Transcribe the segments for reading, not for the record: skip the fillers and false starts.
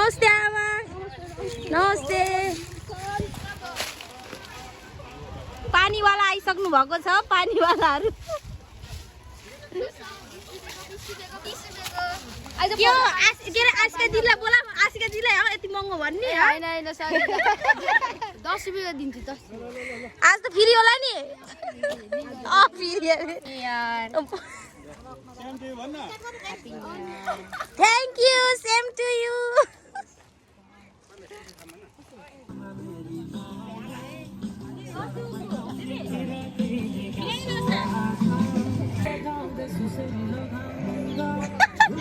नमस्ते आमा नमस्ते पानीवाला आइसक्नु भएको छ पानीवालाहरु के आसिका दिदीलाई बोला आसिका दिदीलाई यति महँगो भन्ने हैन हैन सरी 10 रुपैयाँ दिन्छु 10 आज त फ्री होला नि फ्री यार thank you same to you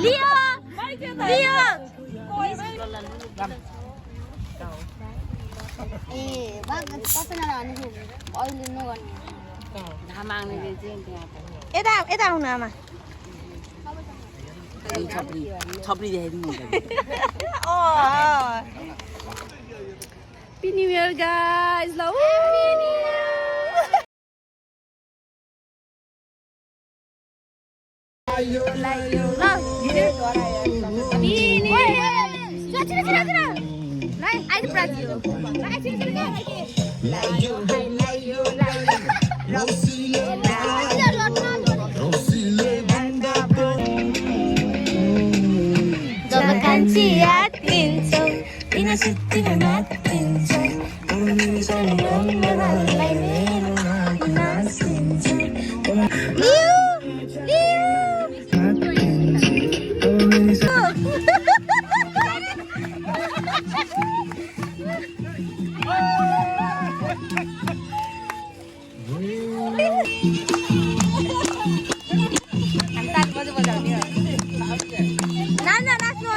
लियो लियो ए भाग तपाईलाई हान्छु अहिले नगर्ने माग्ने चाहिँ यता यता आउनु आमा छपरी छपरी देखाइदिनु Happy New Year guys ल जब कान्छी आत्तिन्छौ किन सुत्तिन मात्तिन्छौ मलाई मेरो नासिन्छौ लियो लियो नाना नाच्नु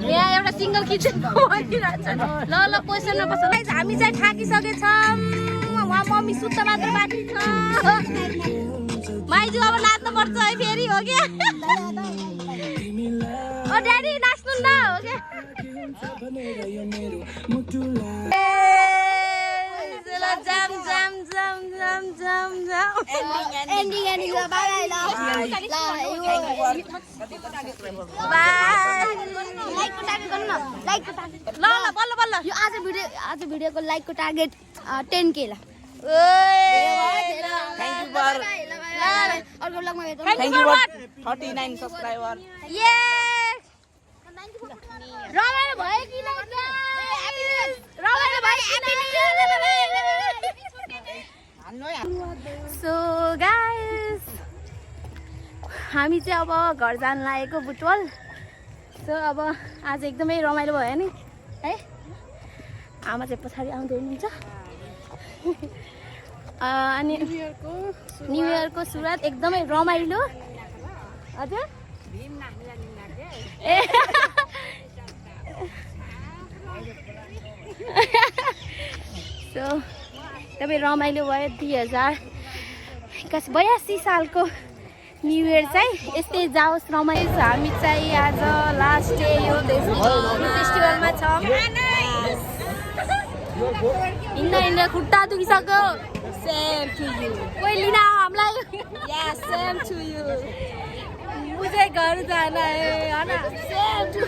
यहाँ एउटा सिंगल किचन भनिरहेछ ल ल क्वेसनमा बस हामी चाहिँ थाकिसकेछौँ सुत्ता मात्र बाँकी छ माइजू अब नाच्नु पर्छ है फेरि हो क्या ओ ड्याडी नाच्नु न हो क्या जाम जाम जाम जाम जाम जाम एन्डिङ ल बाइ ल लाइकको टार्गेट गर्नु न लाइकको टार्गेट ल ल बल्ल बल्ल यो आज भिडियोको लाइकको टार्गेट 10k ल Thank you for अर्को ब्लगमा भेटौँ Thank you for 39 subscriber. रमाइलो भयो कि रमाइलो भयो सो गाइस हामी चाहिँ अब घर जान लागेको बुटवल सो अब आज एकदमै रमाइलो भयो नि है आमा चाहिँ पछाडि आउँदै हुनुहुन्छ अनि न्यु इयरको सुरुवात एकदमै रमाइलो हजुर ए सो तपाईँ रमाइलो भयो 2082 सालको न्यु इयर चाहिँ यस्तै जाओस् रमाइलो हामी चाहिँ आज लास्ट डे यो फेस्टिभलमा छौँ हिँड्दा खुट्टा दुखिसक्यो Same to you. कोही लिन आऊ हामीलाई Yeah, same to you. मुझे घर जाना है ना सेम टू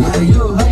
Like you